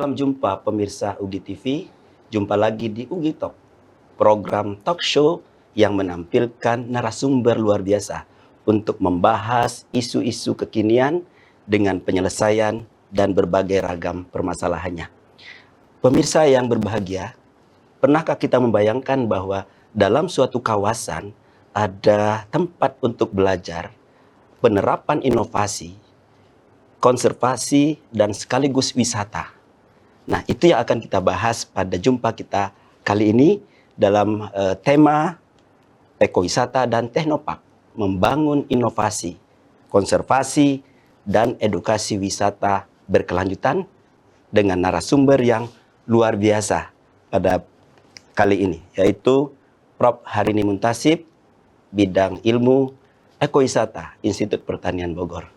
Salam jumpa pemirsa UGI TV, jumpa lagi di UGI Talk, program talk show yang menampilkan narasumber luar biasa untuk membahas isu-isu kekinian dengan penyelesaian dan berbagai ragam permasalahannya. Pemirsa yang berbahagia, pernahkah kita membayangkan bahwa dalam suatu kawasan ada tempat untuk belajar, penerapan inovasi, konservasi, dan sekaligus wisata? Nah, itu yang akan kita bahas pada jumpa kita kali ini dalam tema ekowisata dan teknopark, membangun inovasi, konservasi, dan edukasi wisata berkelanjutan dengan narasumber yang luar biasa pada kali ini, yaitu Prof. Harini Muntasib, bidang ilmu ekowisata, Institut Pertanian Bogor.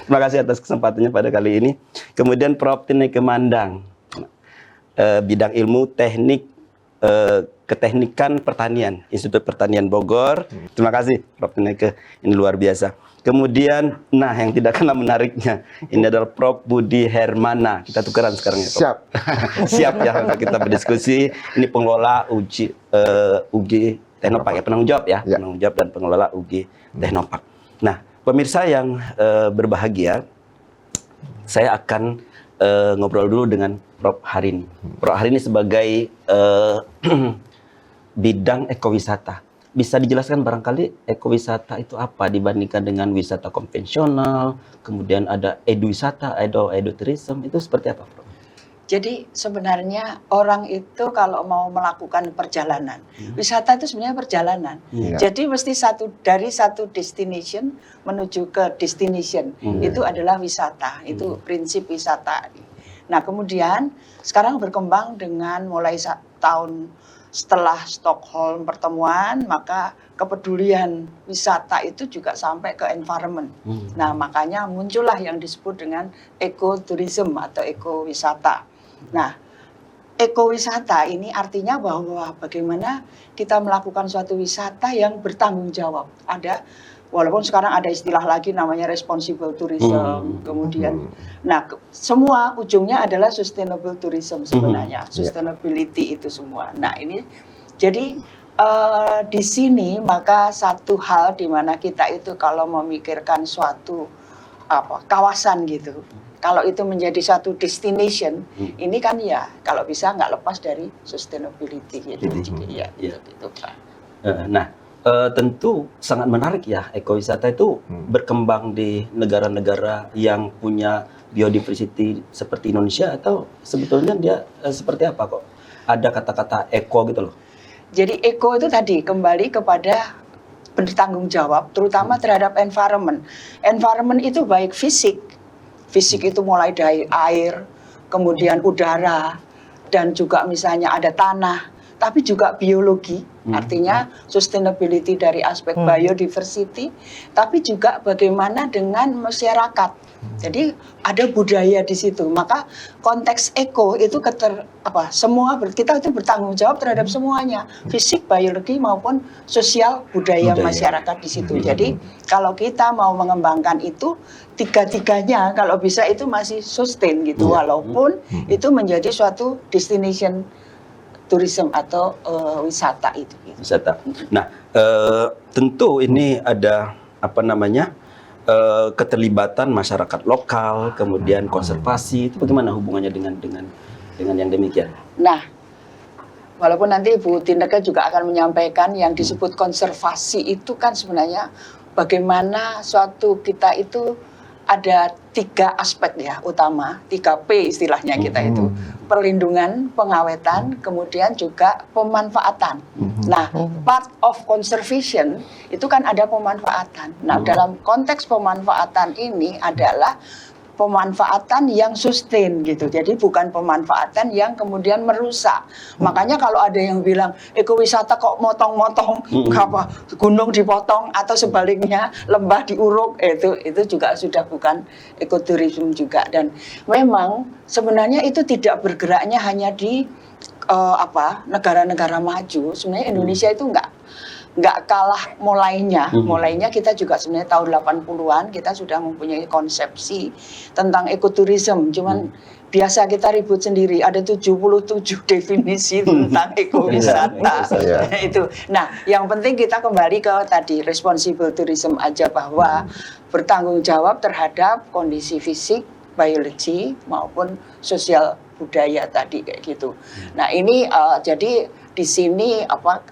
Terima kasih atas kesempatannya pada kali ini. Kemudian Prof. Tineke Mandang, bidang ilmu teknik keteknikan pertanian, Institut Pertanian Bogor. Terima kasih Prof. Tineke, ini luar biasa. Kemudian, nah yang tidak kalah menariknya, ini adalah Prof. Budi Hermana. Kita tukeran sekarang ya, Prof. Siap. Siap ya, kita berdiskusi. Ini pengelola UGI Teknopark ya, penanggung jawab ya, penanggung jawab dan pengelola UGI Teknopark. Nah, pemirsa yang berbahagia, saya akan ngobrol dulu dengan Prof. Harini. Prof. Harini sebagai bidang ekowisata. Bisa dijelaskan barangkali ekowisata itu apa dibandingkan dengan wisata konvensional, kemudian ada eduwisata, edutourism, itu seperti apa, Prof? Jadi sebenarnya orang itu kalau mau melakukan perjalanan, wisata itu sebenarnya perjalanan. Jadi mesti dari satu destination menuju ke destination, itu adalah wisata, itu prinsip wisata. Nah kemudian sekarang berkembang dengan mulai tahun setelah Stockholm pertemuan, maka kepedulian wisata itu juga sampai ke environment. Nah makanya muncullah yang disebut dengan ekotourism atau ekowisata. Nah, ekowisata ini artinya bahwa bagaimana kita melakukan suatu wisata yang bertanggung jawab. Walaupun sekarang ada istilah lagi namanya responsible tourism, kemudian, nah semua ujungnya adalah sustainable tourism sebenarnya, sustainability itu semua. Nah ini, jadi di sini maka satu hal di mana kita itu kalau memikirkan suatu kawasan gitu. Kalau itu menjadi satu destination, ini kan ya kalau bisa nggak lepas dari sustainability gitu. Jadi ya itu Pak. Nah, tentu sangat menarik ya, ekowisata itu berkembang di negara-negara yang punya biodiversity seperti Indonesia, atau sebetulnya dia seperti apa kok? Ada kata-kata eko gitu loh. Jadi eko itu tadi kembali kepada bertanggung jawab, terutama terhadap environment. Environment itu baik fisik itu mulai dari air, kemudian udara, dan juga misalnya ada tanah, tapi juga biologi, artinya sustainability dari aspek biodiversity, tapi juga bagaimana dengan masyarakat. Jadi ada budaya di situ. Maka konteks eko itu kita itu bertanggung jawab terhadap semuanya, fisik, biologi maupun sosial budaya masyarakat di situ. Jadi kalau kita mau mengembangkan itu tiga-tiganya kalau bisa itu masih sustain gitu, walaupun itu menjadi suatu destination tourism atau wisata itu. Wisata. Nah, tentu ini ada keterlibatan masyarakat lokal, kemudian konservasi, itu bagaimana hubungannya dengan yang demikian? Nah, walaupun nanti Bu Tineke juga akan menyampaikan yang disebut konservasi itu kan sebenarnya bagaimana suatu kita itu ada 3 aspek ya utama, 3P istilahnya kita itu. Perlindungan, pengawetan, kemudian juga pemanfaatan. Nah, part of conservation itu kan ada pemanfaatan. Nah, dalam konteks pemanfaatan ini adalah pemanfaatan yang sustain gitu. Jadi bukan pemanfaatan yang kemudian merusak. Makanya kalau ada yang bilang ekowisata kok motong-motong, gunung dipotong atau sebaliknya lembah diuruk, itu juga sudah bukan ekoturism juga. Dan memang sebenarnya itu tidak bergeraknya hanya di negara-negara maju, sebenarnya Indonesia itu nggak kalah mulainya. Mulainya kita juga sebenarnya tahun 80-an kita sudah mempunyai konsepsi tentang ekoturism. Cuman biasa kita ribut sendiri, ada 77 definisi tentang ekowisata. Itu. Nah, yang penting kita kembali ke tadi responsible tourism aja, bahwa bertanggung jawab terhadap kondisi fisik, biologi maupun sosial budaya tadi kayak gitu. Nah, ini jadi di sini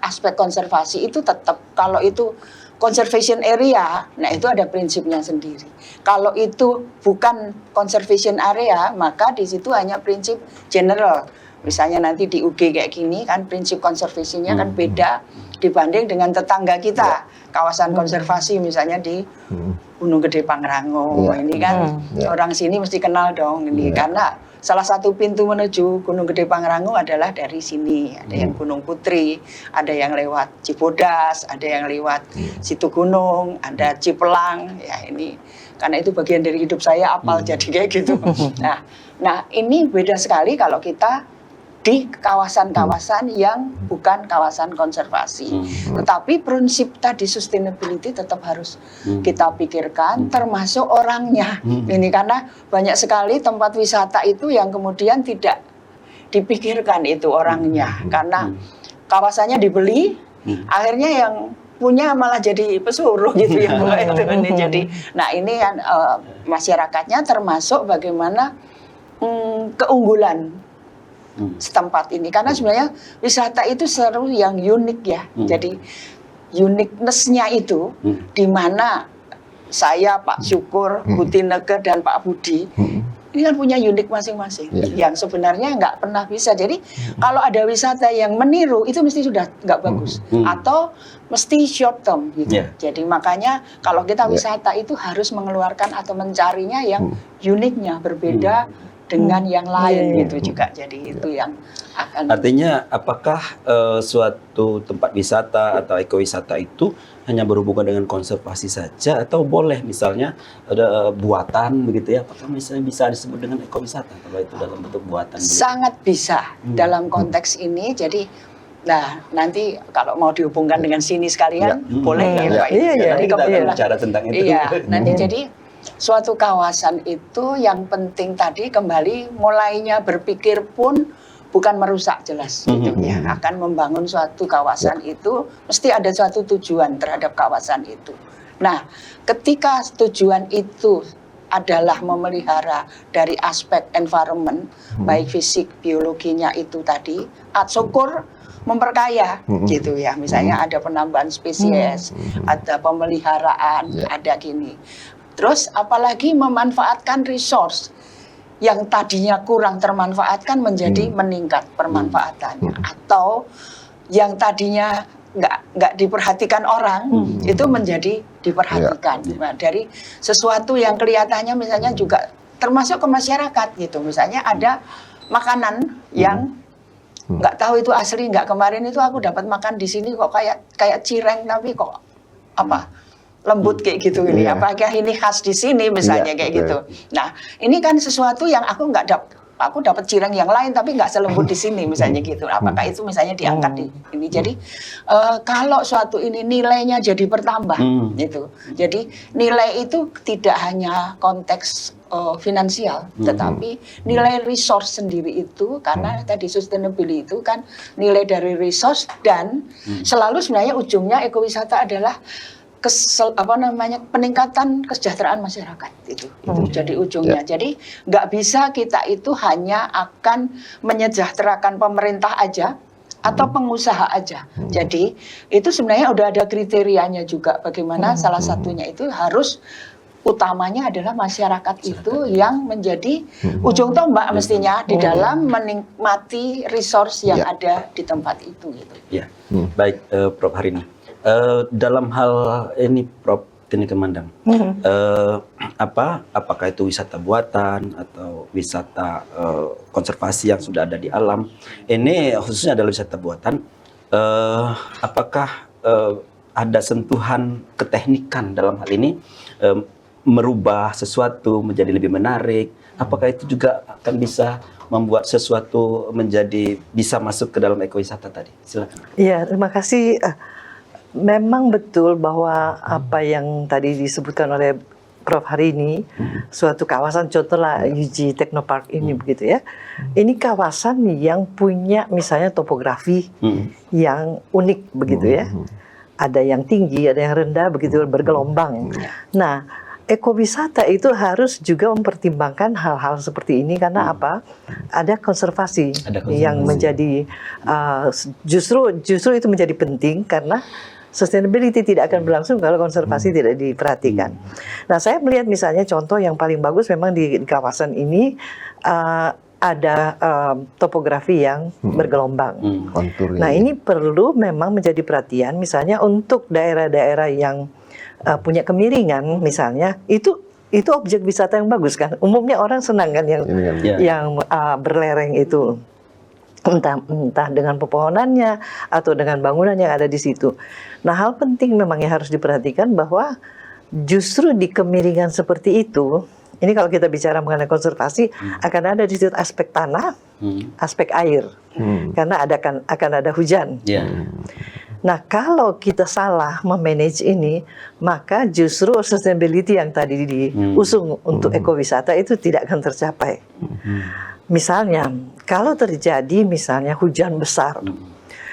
aspek konservasi itu tetap, kalau itu conservation area, nah itu ada prinsipnya sendiri. Kalau itu bukan conservation area, maka di situ hanya prinsip general. Misalnya nanti di UG kayak gini kan prinsip konservasinya kan beda dibanding dengan tetangga kita. Kawasan konservasi misalnya di Gunung Gede Pangrango, ini kan orang sini mesti kenal dong ini, karena salah satu pintu menuju Gunung Gede Pangrango adalah dari sini. Ada yang Gunung Putri, ada yang lewat Cibodas, ada yang lewat Situ Gunung, ada Cipelang. Ya ini karena itu bagian dari hidup saya, apal jadi kayak gitu. Nah ini beda sekali kalau kita di kawasan-kawasan yang bukan kawasan konservasi. Tetapi prinsip tadi sustainability tetap harus kita pikirkan, termasuk orangnya. Ini karena banyak sekali tempat wisata itu yang kemudian tidak dipikirkan itu orangnya, karena kawasannya dibeli, akhirnya yang punya malah jadi pesuruh gitu ya. Jadi, nah ini kan masyarakatnya, termasuk bagaimana keunggulan setempat ini, karena sebenarnya wisata itu seru yang unik ya. Jadi uniqueness-nya itu di mana saya, Pak Syukur, Bu Tineke dan Pak Budi ini kan punya unik masing-masing yang sebenarnya nggak pernah bisa. Jadi kalau ada wisata yang meniru itu mesti sudah nggak bagus atau mesti short term gitu. Jadi makanya kalau kita wisata itu harus mengeluarkan atau mencarinya yang uniknya, berbeda dengan yang lain gitu juga. Jadi itu yang akan. Artinya apakah suatu tempat wisata atau ekowisata itu hanya berhubungan dengan konservasi saja, atau boleh misalnya ada buatan begitu ya? Apakah misalnya bisa disebut dengan ekowisata kalau itu dalam bentuk buatan? Sangat bisa dalam konteks ini. Jadi nah nanti kalau mau dihubungkan dengan sini sekalian boleh ya Pak. Nanti kita akan bicara tentang itu. Nanti jadi suatu kawasan itu yang penting tadi kembali mulainya berpikir pun bukan merusak, jelas gitu ya. Akan membangun suatu kawasan itu mesti ada suatu tujuan terhadap kawasan itu. Nah, ketika tujuan itu adalah memelihara dari aspek environment, baik fisik, biologinya itu tadi, syukur memperkaya gitu ya. Misalnya ada penambahan spesies, ada pemeliharaan, ada gini. Terus apalagi memanfaatkan resource yang tadinya kurang termanfaatkan menjadi meningkat permanfaatannya, atau yang tadinya nggak diperhatikan orang itu menjadi diperhatikan. Nah, dari sesuatu yang kelihatannya misalnya juga termasuk ke masyarakat gitu. Misalnya ada makanan yang nggak tahu itu asli nggak, kemarin itu aku dapat makan di sini kok kayak cireng tapi kok lembut kayak gitu ini. Apakah ini khas di sini misalnya kayak gitu. Nah, ini kan sesuatu yang aku dapat cireng yang lain tapi nggak selembut di sini misalnya gitu. Apakah itu misalnya diangkat di ini. Jadi kalau suatu ini nilainya jadi bertambah gitu. Jadi nilai itu tidak hanya konteks finansial, tetapi nilai resource sendiri itu, karena tadi sustainability itu kan nilai dari resource, dan selalu sebenarnya ujungnya ekowisata adalah peningkatan kesejahteraan masyarakat itu jadi ujungnya. Jadi nggak bisa kita itu hanya akan menyejahterakan pemerintah aja atau pengusaha aja. Jadi itu sebenarnya udah ada kriterianya juga, bagaimana salah satunya itu harus utamanya adalah masyarakat itu yang menjadi ujung tombak mestinya di dalam menikmati resource yang ada di tempat itu gitu. Ya, baik Prof Harini. Dalam hal ini Prof Tineke Mandang, apakah itu wisata buatan atau wisata konservasi yang sudah ada di alam, ini khususnya adalah wisata buatan, apakah ada sentuhan keteknikan dalam hal ini, merubah sesuatu menjadi lebih menarik? Apakah itu juga akan bisa membuat sesuatu menjadi bisa masuk ke dalam ekowisata tadi? Silakan. Iya, terima kasih. Memang betul bahwa apa yang tadi disebutkan oleh Prof hari ini, suatu kawasan contohlah UG Technopark ini begitu ya. Ini kawasan yang punya misalnya topografi yang unik begitu ya. Ada yang tinggi, ada yang rendah begitu bergelombang. Nah, ekowisata itu harus juga mempertimbangkan hal-hal seperti ini karena apa? Ada konservasi, yang menjadi justru itu menjadi penting karena sustainability tidak akan berlangsung kalau konservasi tidak diperhatikan. Nah, saya melihat misalnya contoh yang paling bagus memang di kawasan ini ada topografi yang bergelombang. Nah, ini perlu memang menjadi perhatian misalnya untuk daerah-daerah yang punya kemiringan misalnya itu objek wisata yang bagus kan. Umumnya orang senang kan yang berlereng itu. Entah dengan pepohonannya atau dengan bangunan yang ada di situ. Nah, hal penting memang yang harus diperhatikan bahwa justru di kemiringan seperti itu, ini kalau kita bicara mengenai konservasi, akan ada di situ aspek tanah, aspek air, karena akan ada hujan. Nah, kalau kita salah memanage ini, maka justru sustainability yang tadi diusung untuk ekowisata itu tidak akan tercapai. Misalnya, kalau terjadi misalnya hujan besar,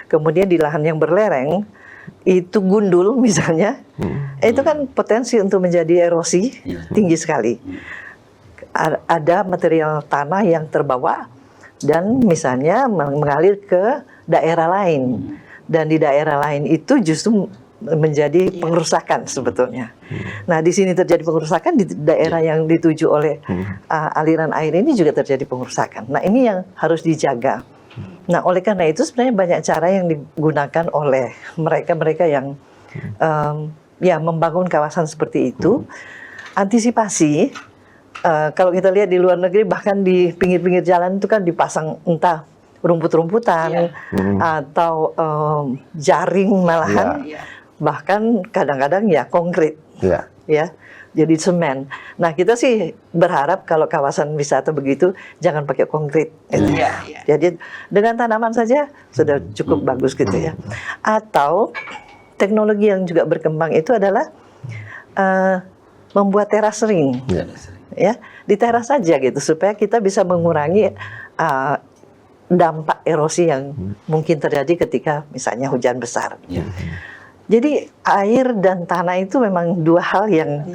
kemudian di lahan yang berlereng, itu gundul misalnya, itu kan potensi untuk menjadi erosi tinggi sekali. Ada material tanah yang terbawa dan misalnya mengalir ke daerah lain. Dan di daerah lain itu justru menjadi pengerusakan sebetulnya. Nah, di sini terjadi pengerusakan, di daerah yang dituju oleh aliran air ini juga terjadi pengerusakan. Nah, ini yang harus dijaga. Nah, oleh karena itu sebenarnya banyak cara yang digunakan oleh mereka yang membangun kawasan seperti itu. Antisipasi, kalau kita lihat di luar negeri bahkan di pinggir-pinggir jalan itu kan dipasang entah rumput-rumputan atau jaring malahan. Bahkan kadang-kadang ya konkret, ya, jadi semen. Nah, kita sih berharap kalau kawasan wisata begitu jangan pakai konkret. Jadi dengan tanaman saja sudah cukup bagus gitu ya. Atau teknologi yang juga berkembang itu adalah membuat terasering, ya, di teras saja gitu supaya kita bisa mengurangi dampak erosi yang mungkin terjadi ketika misalnya hujan besar. Jadi air dan tanah itu memang dua hal yang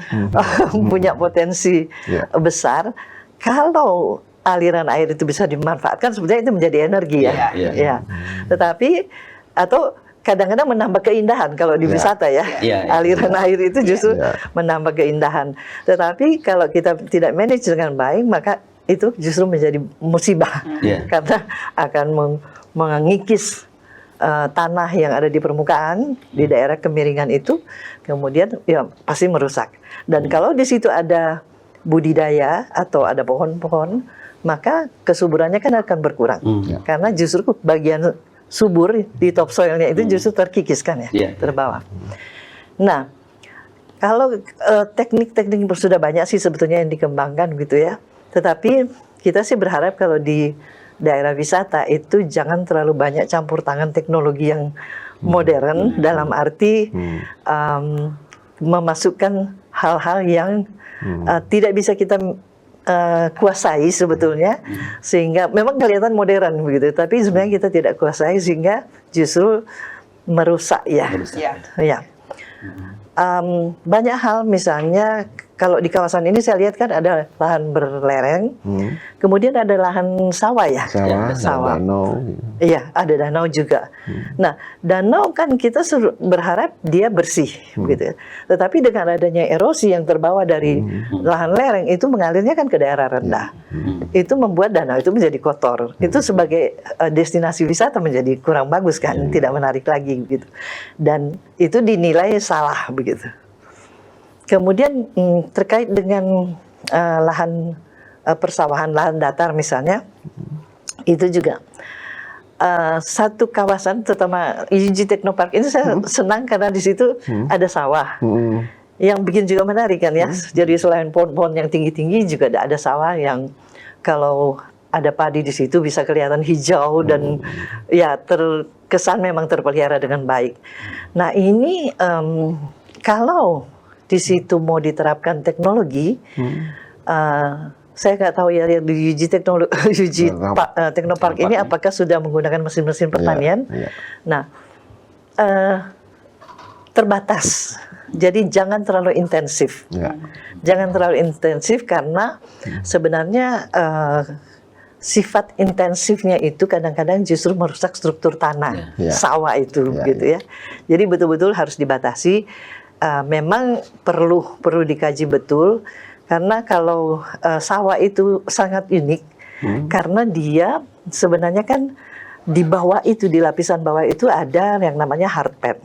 punya potensi besar. Kalau aliran air itu bisa dimanfaatkan, sebenarnya itu menjadi energi ya. Tetapi atau kadang-kadang menambah keindahan kalau di wisata ya. Aliran air itu justru menambah keindahan. Tetapi kalau kita tidak manage dengan baik, maka itu justru menjadi musibah karena akan mengikis tanah yang ada di permukaan di daerah kemiringan itu, kemudian ya pasti merusak. Dan kalau di situ ada budidaya atau ada pohon-pohon, maka kesuburannya kan akan berkurang. Karena justru bagian subur di topsoilnya itu justru terkikiskan ya, terbawa. Nah, kalau teknik-teknik sudah banyak sih sebetulnya yang dikembangkan gitu ya. Tetapi kita sih berharap kalau di daerah wisata itu jangan terlalu banyak campur tangan teknologi yang modern dalam arti memasukkan hal-hal yang tidak bisa kita kuasai sebetulnya, sehingga memang kelihatan modern begitu, tapi sebenarnya kita tidak kuasai sehingga justru merusak ya. Banyak hal misalnya kalau di kawasan ini saya lihat kan ada lahan berlereng, kemudian ada lahan sawah ya. Sawah. Danau. Iya, ada danau juga. Nah, danau kan kita berharap dia bersih, gitu ya. Tetapi dengan adanya erosi yang terbawa dari lahan lereng itu mengalirnya kan ke daerah rendah. Itu membuat danau itu menjadi kotor. Itu sebagai destinasi wisata menjadi kurang bagus kan, tidak menarik lagi gitu. Dan itu dinilai salah begitu. Kemudian terkait dengan lahan persawahan, lahan datar misalnya, itu juga satu kawasan, terutama UG Technopark ini saya senang karena di situ ada sawah. Yang bikin juga menarik kan ya. Jadi selain pohon-pohon yang tinggi-tinggi juga ada sawah yang kalau ada padi di situ bisa kelihatan hijau dan ya terkesan memang terpelihara dengan baik. Nah ini kalau di situ mau diterapkan teknologi, saya nggak tahu ya di UG Teknopark ini apakah sudah menggunakan mesin-mesin pertanian. Nah terbatas. Jadi jangan terlalu intensif. Jangan terlalu intensif karena sebenarnya sifat intensifnya itu kadang-kadang justru merusak struktur tanah sawah itu, gitu ya. Jadi betul-betul harus dibatasi. Memang perlu dikaji betul karena kalau sawah itu sangat unik karena dia sebenarnya kan di bawah itu, di lapisan bawah itu ada yang namanya hardpan.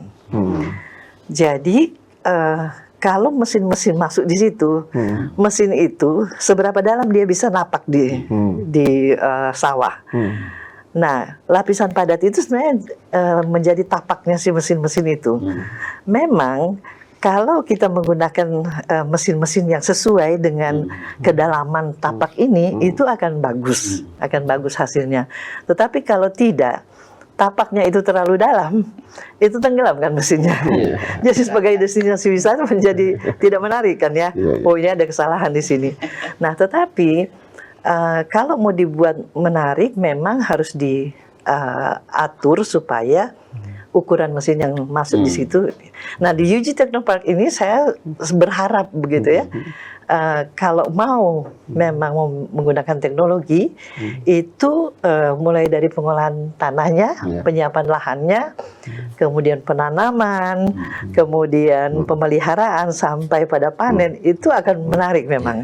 Jadi kalau mesin-mesin masuk di situ, mesin itu seberapa dalam dia bisa napak di sawah. Nah, lapisan padat itu sebenarnya menjadi tapaknya si mesin-mesin itu. Memang kalau kita menggunakan mesin-mesin yang sesuai dengan kedalaman tapak ini, itu akan bagus hasilnya. Tetapi kalau tidak, tapaknya itu terlalu dalam, itu tenggelam kan mesinnya. Jadi sebagai destinasi wisata menjadi tidak menarik kan ya. Oh ini ada kesalahan di sini. Nah tetapi kalau mau dibuat menarik memang harus diatur supaya ukuran mesin yang masuk di situ. Nah di UG Teknopark ini saya berharap begitu ya. Kalau memang mau menggunakan teknologi itu mulai dari pengolahan tanahnya, penyiapan lahannya, kemudian penanaman, kemudian pemeliharaan sampai pada panen itu akan menarik memang.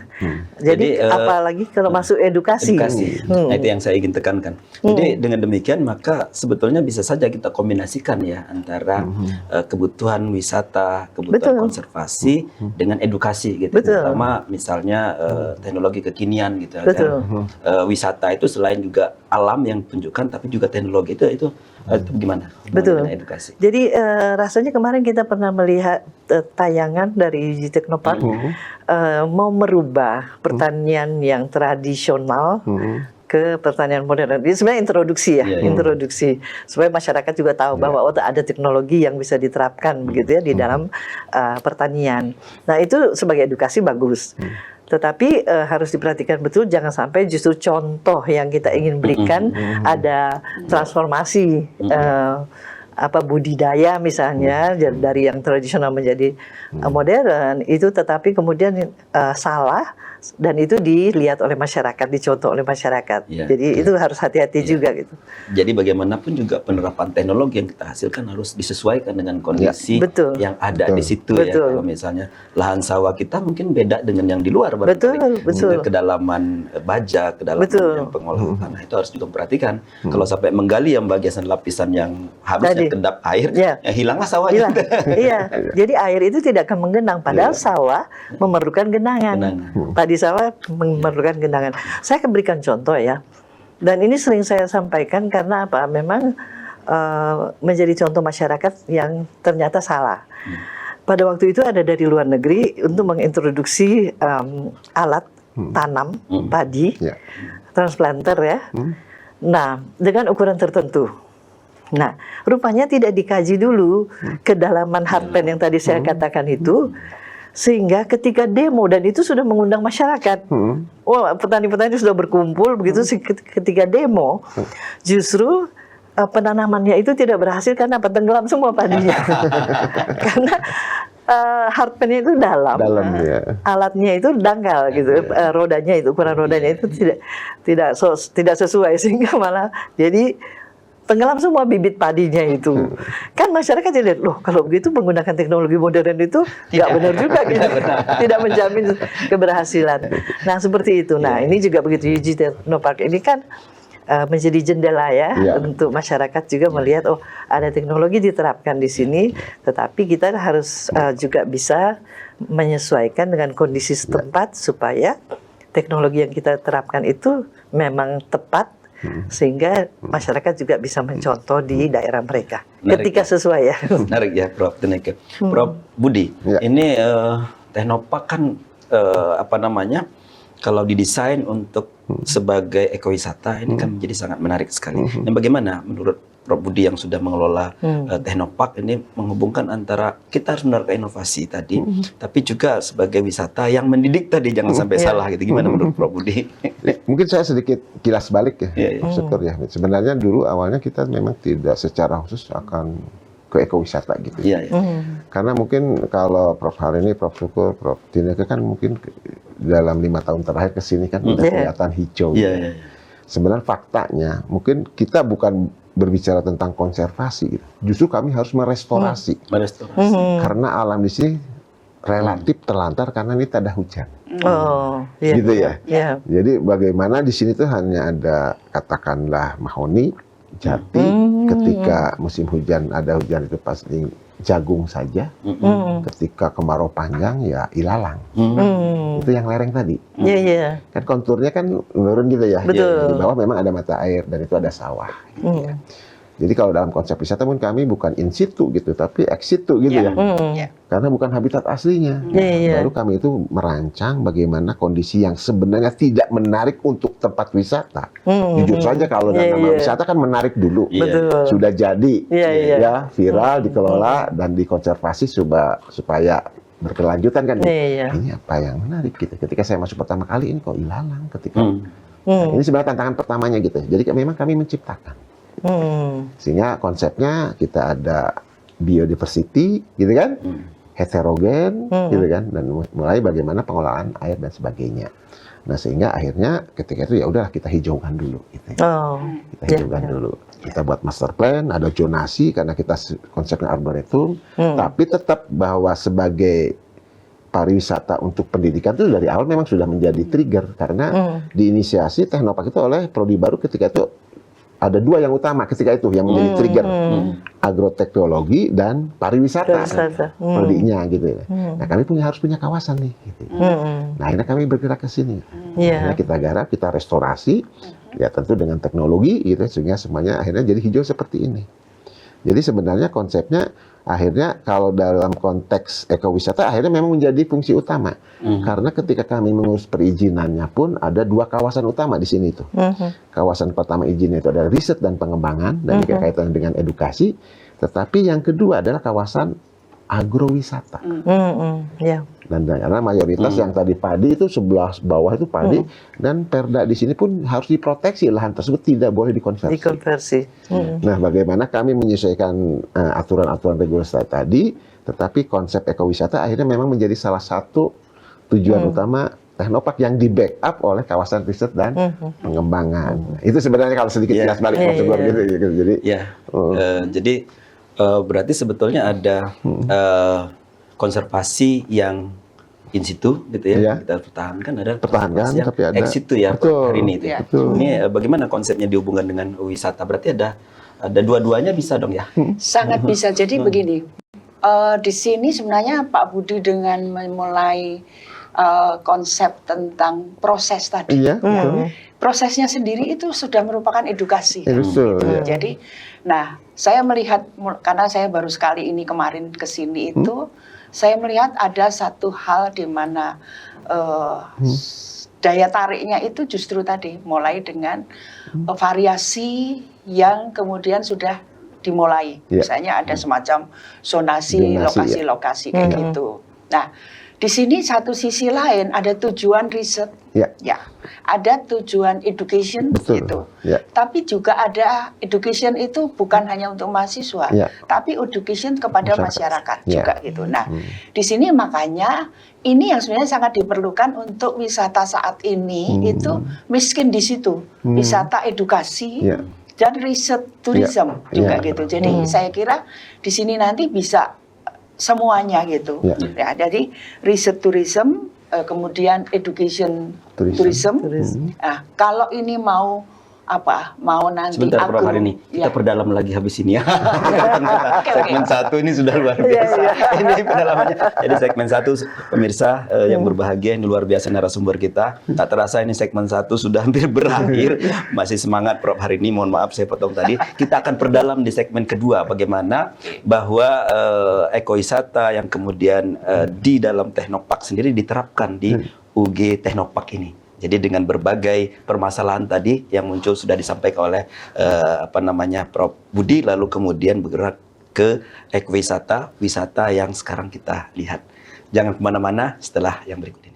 Jadi apalagi kalau masuk edukasi. Nah, itu yang saya ingin tekankan. Jadi dengan demikian maka sebetulnya bisa saja kita kombinasikan ya antara kebutuhan wisata, kebutuhan konservasi dengan edukasi gitu. Terutama misalnya teknologi kekinian gitu kan. Wisata itu selain juga alam yang tunjukkan tapi juga teknologi itu gimana? Betul. Edukasi. Jadi rasanya kemarin kita pernah melihat tayangan dari UG Teknopark mau merubah pertanian yang tradisional ke pertanian modern. Ini sebenarnya introduksi ya, introduksi supaya masyarakat juga tahu bahwa ada teknologi yang bisa diterapkan begitu ya di dalam pertanian. Nah itu sebagai edukasi bagus. Tetapi harus diperhatikan betul jangan sampai justru contoh yang kita ingin berikan ada transformasi budidaya misalnya dari yang tradisional menjadi modern itu, tetapi kemudian salah dan itu dilihat oleh masyarakat, dicontoh oleh masyarakat. Jadi itu harus hati-hati juga gitu. Jadi bagaimanapun juga penerapan teknologi yang kita hasilkan harus disesuaikan dengan kondisi yang ada di situ ya. Kalau misalnya lahan sawah kita mungkin beda dengan yang di luar, betul. Kedalaman baja, kedalaman yang pengolahan tanah itu harus juga memperhatikan. Kalau sampai menggali yang bagian lapisan yang harusnya kedap air, ya hilanglah sawahnya. Jadi air itu tidak akan menggenang, padahal sawah memerlukan genangan. Padi sawah memerlukan genangan. Saya akan berikan contoh ya. Dan ini sering saya sampaikan karena apa? Memang menjadi contoh masyarakat yang ternyata salah. Pada waktu itu ada dari luar negeri untuk mengintroduksi alat tanam padi, transplanter ya. Nah, dengan ukuran tertentu. Nah, rupanya tidak dikaji dulu kedalaman hardpan yang tadi saya katakan itu. Sehingga ketika demo, dan itu sudah mengundang masyarakat, petani-petani sudah berkumpul begitu. Ketika demo, justru penanamannya itu tidak berhasil karena tenggelam semua padinya. Karena hardpan-nya itu dalam alatnya itu dangkal gitu, rodanya itu, ukuran rodanya itu tidak sesuai sehingga malah jadi tenggelam semua bibit padinya itu. Kan masyarakat jadi lihat, loh kalau begitu menggunakan teknologi modern itu nggak benar juga gitu. Tidak menjamin keberhasilan. Nah seperti itu. Nah ini juga begitu UG Teknopark ini kan menjadi jendela ya untuk masyarakat juga melihat ada teknologi diterapkan di sini, tetapi kita harus juga bisa menyesuaikan dengan kondisi setempat supaya teknologi yang kita terapkan itu memang tepat sehingga masyarakat juga bisa mencontoh di daerah mereka ketika sesuai ya. Menarik ya Prof. Teneke. Prof. Budi, ini Teknopark kan kalau didesain untuk sebagai ekowisata ini kan menjadi sangat menarik sekali. Dan bagaimana menurut Prof. Budi yang sudah mengelola Teknopark ini menghubungkan antara kita harus menerapkan inovasi tadi, tapi juga sebagai wisata yang mendidik tadi, jangan sampai salah gitu. Gimana menurut Prof. Budi? Mungkin saya sedikit kilas balik ya, Iya, iya. Prof. Syukur ya. Sebenarnya dulu awalnya kita memang tidak secara khusus akan ke ekowisata gitu. Iya, iya. Karena mungkin kalau Prof. Harini, Prof. Syukur, Prof. Tineke kan mungkin dalam 5 tahun terakhir ke sini kan udah kelihatan hijau. Iya, iya. Sebenarnya faktanya mungkin kita bukan berbicara tentang konservasi gitu. Justru kami harus merestorasi. Merestorasi. Karena alam di sini relatif terlantar karena ini tak ada hujan. Oh, iya. Gitu ya. Iya. Jadi bagaimana di sini tuh hanya ada katakanlah mahoni, jati, ketika musim hujan ada hujan itu pasti jagung saja. Ketika kemarau panjang ya ilalang. Itu yang lereng tadi. Iya, iya. Kan konturnya kan menurun gitu ya. Betul. Di bawah memang ada mata air dan itu ada sawah. Gitu ya. Jadi kalau dalam konsep wisata pun kami bukan in situ gitu, tapi ex situ gitu ya. Ya. Karena bukan habitat aslinya. Iya, iya. Baru kami itu merancang bagaimana kondisi yang sebenarnya tidak menarik untuk tempat wisata. Jujur saja kalau Iya, nama iya. wisata kan menarik dulu. Iya. Betul. Sudah jadi, Iya, iya. ya viral, dikelola dan dikonservasi supaya berkelanjutan kan. Iya, iya. Ini apa yang menarik gitu. Ketika saya masuk pertama kali ini kok ilalang. Ketika Hmm. ini sebenarnya tantangan pertamanya gitu. Jadi memang kami menciptakan. Sehingga konsepnya kita ada biodiversity, gitu kan, heterogen, gitu kan, dan mulai bagaimana pengelolaan air dan sebagainya. Nah sehingga akhirnya ketika itu ya udahlah kita hijaukan dulu, gitu. Oh. Kita hijaukan dulu. Kita buat master plan, ada zonasi karena kita konsepnya arboretum, tapi tetap bahwa sebagai pariwisata untuk pendidikan itu dari awal memang sudah menjadi trigger karena diinisiasi Teknopark itu oleh prodi baru ketika itu. Ada 2 yang utama ketika itu yang menjadi trigger, agroteknologi dan pariwisata, prodinya gitu ya. Nah kami harus punya kawasan nih. Gitu. Nah akhirnya kami bergerak ke sini. Akhirnya kita garap, kita restorasi, ya tentu dengan teknologi gitu sehingga semuanya akhirnya jadi hijau seperti ini. Jadi sebenarnya konsepnya akhirnya kalau dalam konteks ekowisata akhirnya memang menjadi fungsi utama. Karena ketika kami mengurus perizinannya pun ada 2 kawasan utama di sini tuh. Kawasan pertama izinnya itu adalah riset dan pengembangan dan berkaitan dengan edukasi. Tetapi yang kedua adalah kawasan agrowisata. Ya. Dan karena mayoritas yang tadi padi itu sebelah bawah itu padi dan perda di sini pun harus diproteksi, lahan tersebut tidak boleh dikonversi. Dikonversi. Nah, bagaimana kami menyesuaikan aturan-aturan regulasi tadi, tetapi konsep ekowisata akhirnya memang menjadi salah satu tujuan utama Teknopark yang di backup oleh kawasan riset dan pengembangan. Itu sebenarnya kalau sedikit jelas balik prosedur gitu. Jadi, jadi berarti sebetulnya ada konservasi yang in situ gitu ya, kita pertahankan, ada konservasi yang tapi ada ex situ ya hari ini itu. Ya. Ini bagaimana konsepnya dihubungkan dengan wisata? Berarti ada dua-duanya bisa dong ya? Sangat bisa. Jadi begini, di sini sebenarnya Pak Budi dengan memulai konsep tentang proses tadi. Iya, betul. Prosesnya sendiri itu sudah merupakan edukasi. Betul, Gitu. ya. Jadi, nah saya melihat karena saya baru sekali ini kemarin ke sini itu, saya melihat ada satu hal di mana daya tariknya itu justru tadi mulai dengan variasi yang kemudian sudah dimulai. Misalnya ada semacam zonasi, lokasi-lokasi kayak gitu. Nah, di sini satu sisi lain ada tujuan riset, ya, ada tujuan education, gitu. Tapi juga ada education itu bukan hanya untuk mahasiswa, tapi education kepada masyarakat juga gitu. Nah, di sini makanya ini yang sebenarnya sangat diperlukan untuk wisata saat ini itu miskin di situ, wisata edukasi. Dan riset tourism juga gitu. Jadi saya kira di sini nanti bisa semuanya gitu. Ya, jadi riset tourism, kemudian education tourism. Nah, kalau ini mau mau nanti sebentar Prof. Harini, kita perdalam lagi habis ini ya. Segmen 1 ini sudah luar biasa. Ini pendalamannya. Jadi segmen 1 pemirsa yang berbahagia, ini luar biasa narasumber kita. Tak terasa ini segmen 1 sudah hampir berakhir. Masih semangat Prof. Harini, mohon maaf saya potong tadi. Kita akan perdalam di segmen kedua bagaimana bahwa ekowisata yang kemudian di dalam Teknopark sendiri diterapkan di UG Teknopark ini. Jadi dengan berbagai permasalahan tadi yang muncul sudah disampaikan oleh Prof. Budi, lalu kemudian bergerak ke ekowisata, wisata yang sekarang kita lihat. Jangan kemana-mana setelah yang berikut ini.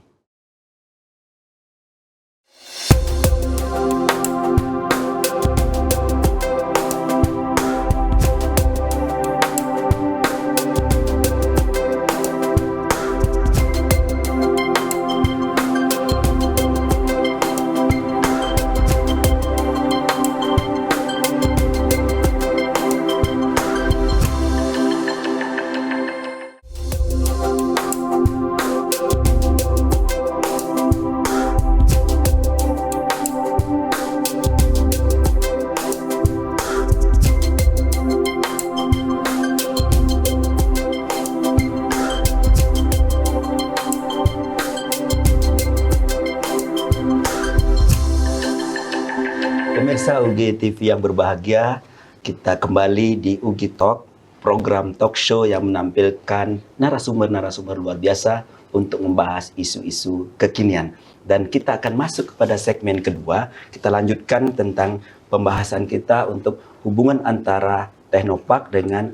Pemirsa UGI TV yang berbahagia, kita kembali di UGI Talk, program talk show yang menampilkan narasumber-narasumber luar biasa untuk membahas isu-isu kekinian. Dan kita akan masuk kepada segmen kedua, kita lanjutkan tentang pembahasan kita untuk hubungan antara Teknopark dengan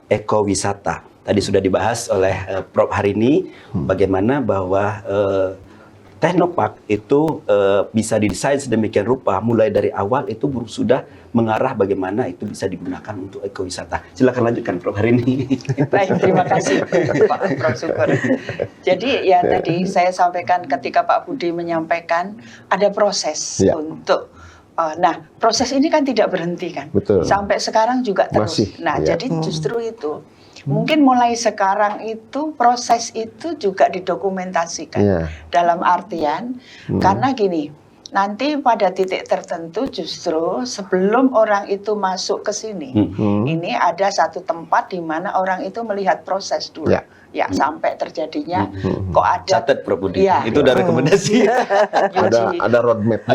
ekowisata. Tadi sudah dibahas oleh Prof. Harini, bagaimana bahwa Teknopark itu bisa didesain sedemikian rupa, mulai dari awal itu sudah mengarah bagaimana itu bisa digunakan untuk ekowisata. Silakan lanjutkan, Prof. Harini. Baik, terima kasih Pak Prof. Syukur. Jadi ya tadi saya sampaikan ketika Pak Budi menyampaikan ada proses untuk nah proses ini kan tidak berhenti kan. Betul. Sampai sekarang juga terus. Masih, Jadi justru itu mungkin mulai sekarang itu proses itu juga didokumentasikan dalam artian karena gini, nanti pada titik tertentu justru sebelum orang itu masuk ke sini, ini ada satu tempat di mana orang itu melihat proses dulu. Ya sampai terjadinya kok ada catat Prof. Budi. Itu udah rekomendasi. ada roadmap.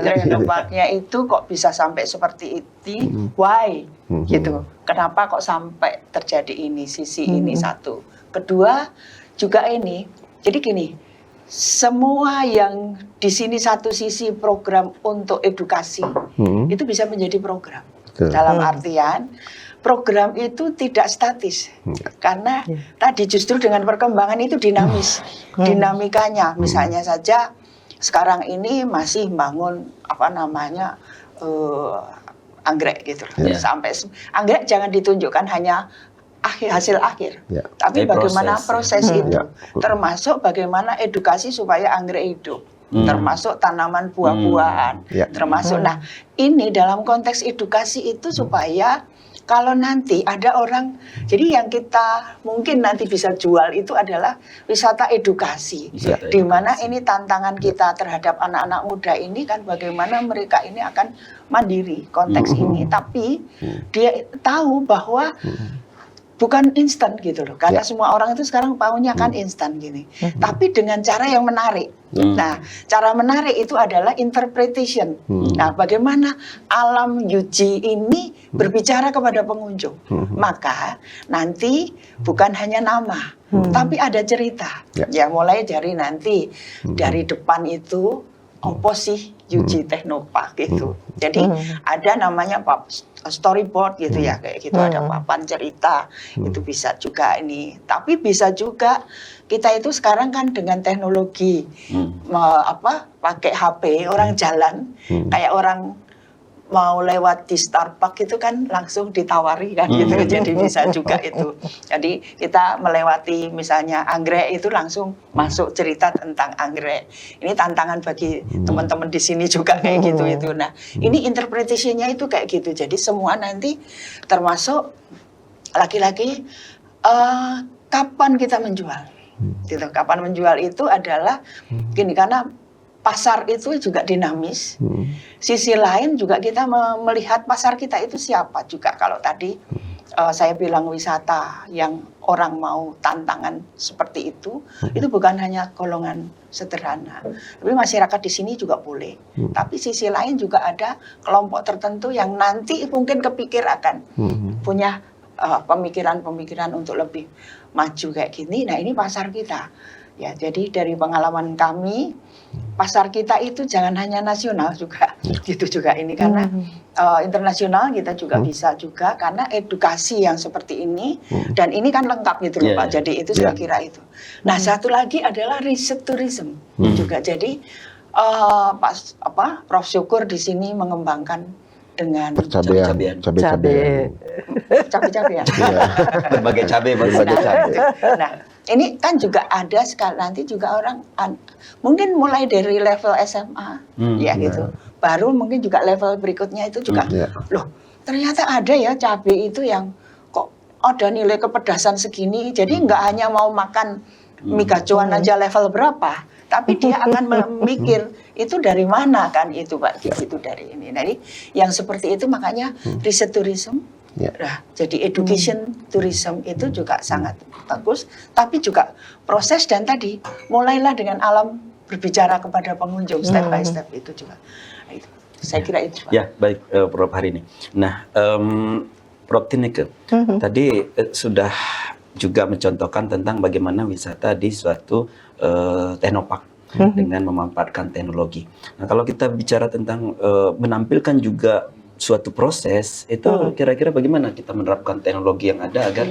Teknoparknya itu kok bisa sampai seperti itu, why? Gitu. Kenapa kok sampai terjadi ini, sisi ini satu. Kedua juga ini. Jadi gini, semua yang di sini satu sisi program untuk edukasi itu bisa menjadi program. Dalam artian program itu tidak statis karena tadi justru dengan perkembangan itu dinamis, dinamikanya. Misalnya saja sekarang ini masih bangun anggrek gitu, sampai anggrek jangan ditunjukkan hanya hasil akhir, tapi bagaimana proses itu, termasuk bagaimana edukasi supaya anggrek hidup. Termasuk tanaman buah-buahan, termasuk. Nah, ini dalam konteks edukasi itu supaya kalau nanti ada orang, jadi yang kita mungkin nanti bisa jual itu adalah wisata edukasi, di mana ini tantangan kita terhadap anak-anak muda ini kan bagaimana mereka ini akan mandiri konteks ini, tapi dia tahu bahwa bukan instan gitu loh, karena semua orang itu sekarang maunya kan instan gini, tapi dengan cara yang menarik. Nah, cara menarik itu adalah interpretation. Nah, bagaimana alam Yuji ini berbicara kepada pengunjung. Maka nanti bukan hanya nama, tapi ada cerita. Ya, mulai dari nanti dari depan itu apa sih Yuji Teknopark itu. Jadi ada namanya storyboard gitu ya, kayak gitu, ada papan cerita. Itu bisa juga ini. Tapi bisa juga kita itu sekarang kan dengan teknologi pakai HP, orang jalan kayak orang mau lewat di Starbucks itu kan langsung ditawari kan gitu. Jadi bisa juga itu. Jadi kita melewati misalnya anggrek itu langsung masuk cerita tentang anggrek. Ini tantangan bagi teman-teman di sini juga kayak gitu itu. Nah, ini interpretasinya itu kayak gitu. Jadi semua nanti termasuk laki-laki kapan kita menjual. Gitu. Kapan menjual itu adalah gini, karena pasar itu juga dinamis. Sisi lain juga kita melihat pasar kita itu siapa juga. Kalau tadi saya bilang wisata yang orang mau tantangan seperti itu bukan hanya golongan sederhana. Tapi masyarakat di sini juga boleh. Tapi sisi lain juga ada kelompok tertentu yang nanti mungkin kepikir akan punya pemikiran-pemikiran untuk lebih maju kayak gini. Nah, ini pasar kita. Ya, jadi dari pengalaman kami, pasar kita itu jangan hanya nasional juga, gitu juga ini karena internasional kita juga bisa juga karena edukasi yang seperti ini dan ini kan lengkap gitu loh Pak. Jadi itu saya kira itu. Nah, satu lagi adalah riset tourism juga. Jadi Prof Syukur di sini mengembangkan dengan cabai-cabean. cabai-cabean. Berbagai cabai, berbagai cabai. Nah, ini kan juga ada nanti juga orang mungkin mulai dari level SMA ya gitu. Baru mungkin juga level berikutnya itu juga loh, ternyata ada ya cabai itu yang kok ada nilai kepedasan segini. Jadi nggak hanya mau makan mie gacoan aja level berapa, tapi dia akan memikir itu dari mana kan itu Pak, gitu dari ini. Nah, ini yang seperti itu makanya riset tourism. Nah, jadi education tourism itu juga sangat bagus, tapi juga proses dan tadi mulailah dengan alam berbicara kepada pengunjung step by step itu juga. Nah, itu. Saya kira itu Pak. Ya, baik Prof Harini. Nah, Prof Tineke, tadi sudah juga mencontohkan tentang bagaimana wisata di suatu teknopark dengan memanfaatkan teknologi. Nah, kalau kita bicara tentang menampilkan juga suatu proses, itu kira-kira bagaimana kita menerapkan teknologi yang ada agar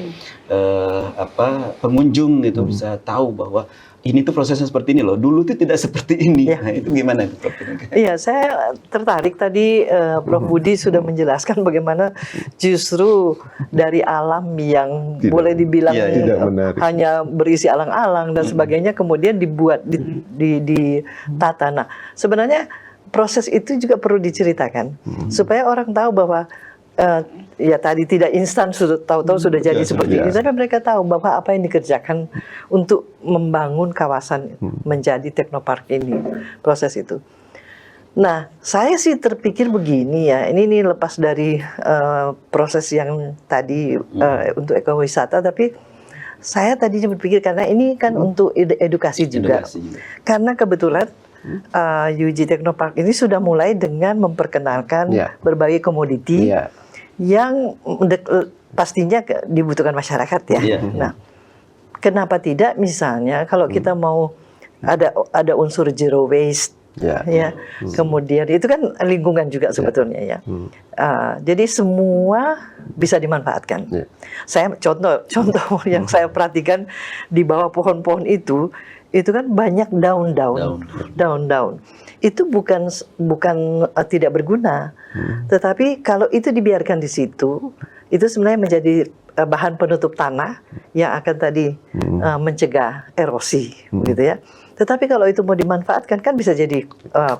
pengunjung itu bisa tahu bahwa ini tuh prosesnya seperti ini loh. Dulu tuh tidak seperti ini. Nah, itu gimana itu Prof? Iya, saya tertarik tadi Prof Budi sudah menjelaskan bagaimana justru dari alam yang boleh dibilang hanya berisi alang-alang dan sebagainya kemudian dibuat ditata. Nah, sebenarnya proses itu juga perlu diceritakan supaya orang tahu bahwa ya tadi tidak instan sudah tahu-tahu sudah jadi seperti ini, tapi mereka tahu bahwa apa yang dikerjakan untuk membangun kawasan menjadi teknopark ini, proses itu. Nah, saya sih terpikir begini ya, ini lepas dari proses yang tadi untuk ekowisata, tapi saya tadinya berpikir karena ini kan untuk edukasi juga. Karena kebetulan UG Teknopark ini sudah mulai dengan memperkenalkan berbagai komoditi yang pastinya dibutuhkan masyarakat ya. Nah, kenapa tidak misalnya kalau kita mau ada unsur zero waste kemudian itu kan lingkungan juga sebetulnya ya. Jadi semua bisa dimanfaatkan. Saya contoh yang saya perhatikan di bawah pohon-pohon itu kan banyak daun-daun. Itu bukan tidak berguna, tetapi kalau itu dibiarkan di situ, itu sebenarnya menjadi bahan penutup tanah yang akan tadi mencegah erosi, gitu ya. Tetapi kalau itu mau dimanfaatkan kan bisa jadi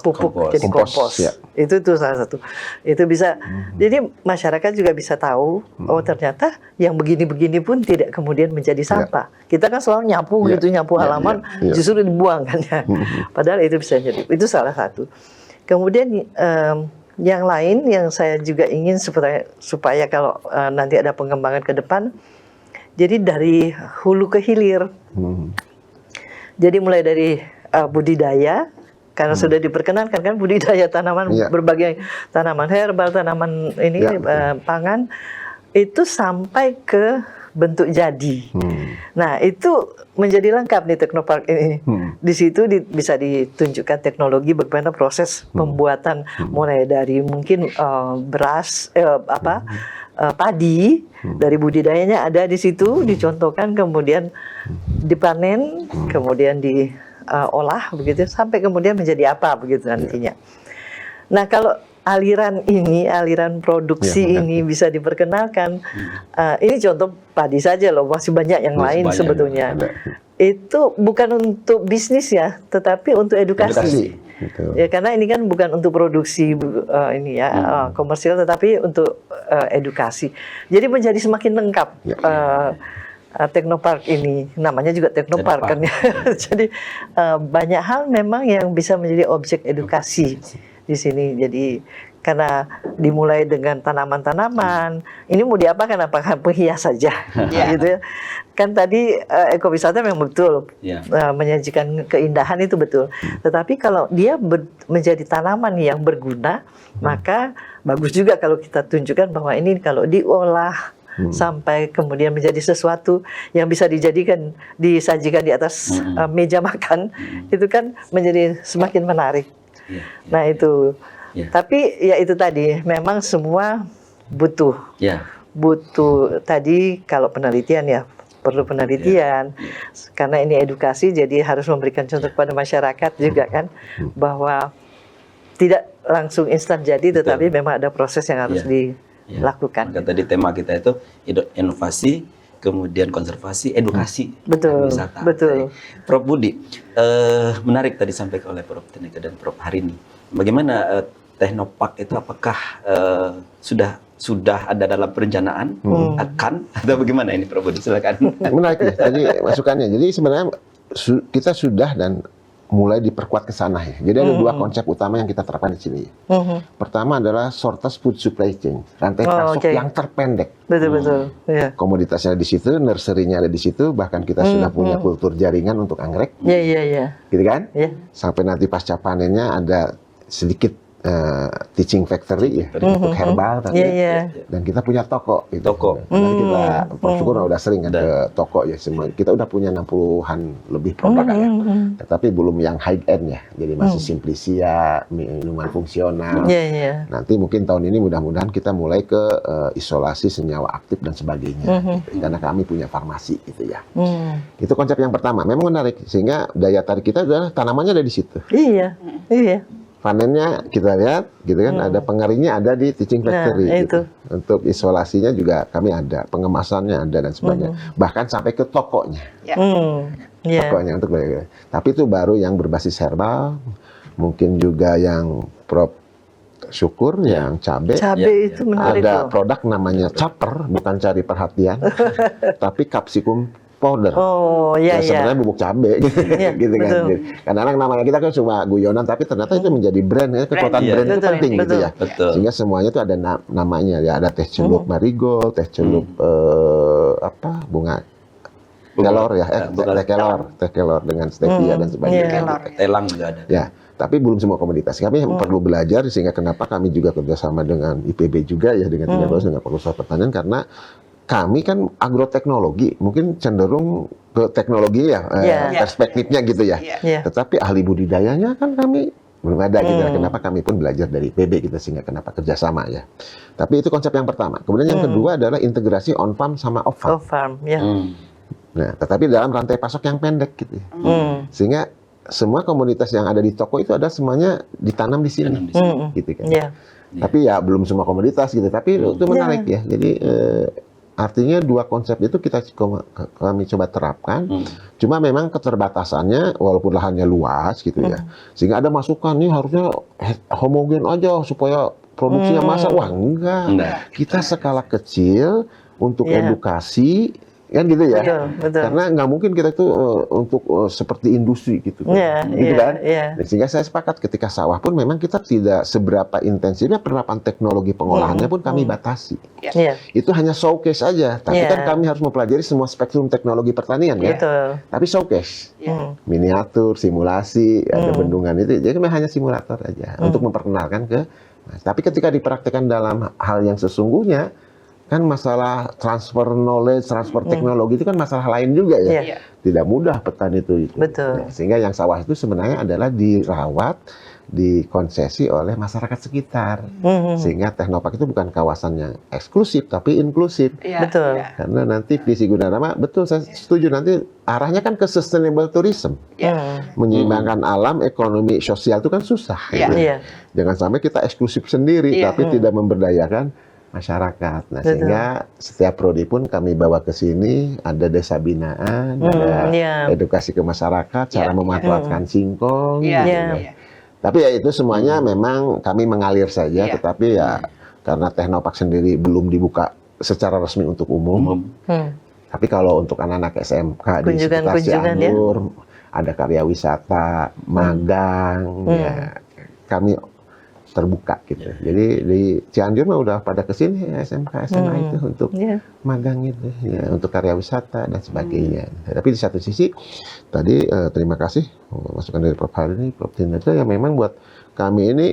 pupuk, jadi kompos. Itu salah satu. Itu bisa. Jadi masyarakat juga bisa tahu, oh ternyata yang begini-begini pun tidak kemudian menjadi sampah. Kita kan selalu nyapu nyapu halaman, justru dibuang kan ya. Padahal itu bisa jadi. Itu salah satu. Kemudian yang lain yang saya juga ingin supaya kalau nanti ada pengembangan ke depan, jadi dari hulu ke hilir. Jadi mulai dari budidaya, karena sudah diperkenankan kan budidaya tanaman, berbagai tanaman herbal, tanaman ini pangan, itu sampai ke bentuk jadi. Nah, itu menjadi lengkap di Teknopark ini. Di situ bisa ditunjukkan teknologi bagaimana proses pembuatan mulai dari mungkin beras padi dari budidayanya ada di situ dicontohkan, kemudian dipanen, kemudian diolah begitu sampai kemudian menjadi apa begitu nantinya. Nah, kalau aliran produksi ini bisa diperkenalkan, ini contoh padi saja loh, masih banyak yang lain sebetulnya. Itu bukan untuk bisnis ya, tetapi untuk edukasi. Ya, karena ini kan bukan untuk produksi komersial, tetapi untuk edukasi. Jadi menjadi semakin lengkap Teknopark ini, namanya juga Teknopark kan ya. Jadi banyak hal memang yang bisa menjadi objek edukasi di sini. Jadi karena dimulai dengan tanaman-tanaman, ini mau diapakan? Apakah penghias saja, gitu ya? Kan tadi ekowisata memang betul menyajikan keindahan itu betul. Tetapi kalau dia menjadi tanaman yang berguna, maka bagus juga kalau kita tunjukkan bahwa ini kalau diolah sampai kemudian menjadi sesuatu yang bisa disajikan di atas meja makan, itu kan menjadi semakin menarik. Nah itu, tapi ya itu tadi, memang semua butuh tadi kalau penelitian ya. Perlu penelitian, karena ini edukasi, jadi harus memberikan contoh kepada masyarakat juga kan, bahwa tidak langsung instan jadi, tetapi memang ada proses yang harus dilakukan. Maka tadi tema kita itu inovasi, kemudian konservasi, edukasi, wisata. Betul. Prof Budi, menarik tadi disampaikan oleh Prof Tineke dan Prof Harini. Bagaimana Teknopark itu apakah sudah ada dalam perencanaan, akan atau bagaimana ini Prof Budi? Silakan. Menarik ya, tadi masukannya. Jadi sebenarnya kita sudah dan mulai diperkuat ke sana ya. Jadi ada dua konsep utama yang kita terapkan di sini. Pertama adalah shortest food supply chain, rantai pasok yang terpendek. Betul. Komoditasnya di situ, nursery-nya ada di situ, bahkan kita sudah punya kultur jaringan untuk anggrek. Iya. Gitu kan? Sampai nanti pasca panennya ada sedikit teaching factory ya untuk herbal tadi. Dan kita punya toko gitu. Nanti kita syukur udah sering kan ke toko ya, semua kita udah punya 60-an lebih produk ya. Tetapi belum yang high end ya. Jadi masih simplicia, minuman fungsional. Nanti mungkin tahun ini mudah-mudahan kita mulai ke isolasi senyawa aktif dan sebagainya. Gitu. Karena kami punya farmasi gitu ya. Itu konsep yang pertama. Memang menarik sehingga daya tarik kita adalah tanamannya ada di situ. Iya. Panennya kita lihat, gitu kan, ada pengaringnya ada di teaching factory. Gitu. Untuk isolasinya juga kami ada, pengemasannya ada dan sebagainya. Bahkan sampai ke tokonya. Tokonya untuk belajar. Tapi itu baru yang berbasis herbal, mungkin juga yang Prof syukur, yang cabai. Cabai itu menarik. Ada produk namanya caper, bukan cari perhatian, tapi capsicum powder. Sebenarnya bubuk cabai gitu kan. Kadang-kadang namanya kita kan cuma guyonan, tapi ternyata itu menjadi brand ya, kekuatan brand itu penting gitu ya. Sehingga semuanya itu ada namanya ya, ada teh celup marigold, teh celup bunga kelor ya, teh kelor dengan stevia dan sebagainya. Telang juga ada. Ya, tapi belum semua komoditas. Kami perlu belajar, sehingga kenapa kami juga kerjasama dengan IPB juga ya, dengan dengan Fakultas Pertanian, karena kami kan agroteknologi, mungkin cenderung ke teknologi ya, perspektifnya gitu ya. Tetapi ahli budidayanya kan kami belum ada gitu. Kenapa kami pun belajar dari PB gitu, sehingga kenapa kerjasama ya. Tapi itu konsep yang pertama. Kemudian yang kedua adalah integrasi on farm sama off farm. Nah, tetapi dalam rantai pasok yang pendek gitu. Sehingga semua komoditas yang ada di toko itu ada semuanya ditanam di sini, gitu kan. Tapi ya belum semua komoditas gitu. Tapi itu menarik ya. Jadi artinya dua konsep itu kami coba terapkan. Cuma memang keterbatasannya, walaupun lahannya luas gitu ya, sehingga ada masukan nih harusnya homogen aja supaya produksinya massal. Wah enggak. Kita skala kecil untuk edukasi kan gitu ya. Betul. Karena nggak mungkin kita itu untuk seperti industri gitu kan. Dan sehingga saya sepakat ketika sawah pun memang kita tidak seberapa intensifnya penerapan teknologi pengolahannya pun kami batasi. Itu hanya showcase aja. Tapi kan kami harus mempelajari semua spektrum teknologi pertanian ya. Tapi showcase, miniatur, simulasi, ada bendungan itu. Jadi memang hanya simulator aja untuk memperkenalkan ke. Tapi ketika dipraktikkan dalam hal yang sesungguhnya, kan masalah transfer knowledge, transfer teknologi itu kan masalah lain juga ya. Tidak mudah petani itu. Betul. Sehingga yang sawah itu sebenarnya adalah dirawat, dikonsesi oleh masyarakat sekitar. Sehingga Teknopark itu bukan kawasan yang eksklusif, tapi inklusif. Betul. Karena nanti visi Gunadarma, betul saya setuju, nanti arahnya kan ke sustainable tourism. Menyeimbangkan alam, ekonomi, sosial itu kan susah. Jangan sampai kita eksklusif sendiri, tapi tidak memberdayakan masyarakat. Nah, sehingga setiap prodi pun kami bawa ke sini, ada desa binaan, ada edukasi ke masyarakat, cara memanfaatkan singkong. Tapi ya itu semuanya memang kami mengalir saja, tetapi ya karena Teknopark sendiri belum dibuka secara resmi untuk umum. Tapi kalau untuk anak-anak SMK di sekitar Cianjur, ada karya wisata, magang, ya kami terbuka gitu. Jadi di Cianjur mah udah pada kesini ya, SMK SMA itu untuk magang itu ya, untuk karya wisata dan sebagainya. Tapi di satu sisi tadi terima kasih masukan dari Prof Harini, Prof Tineke, yang memang buat kami ini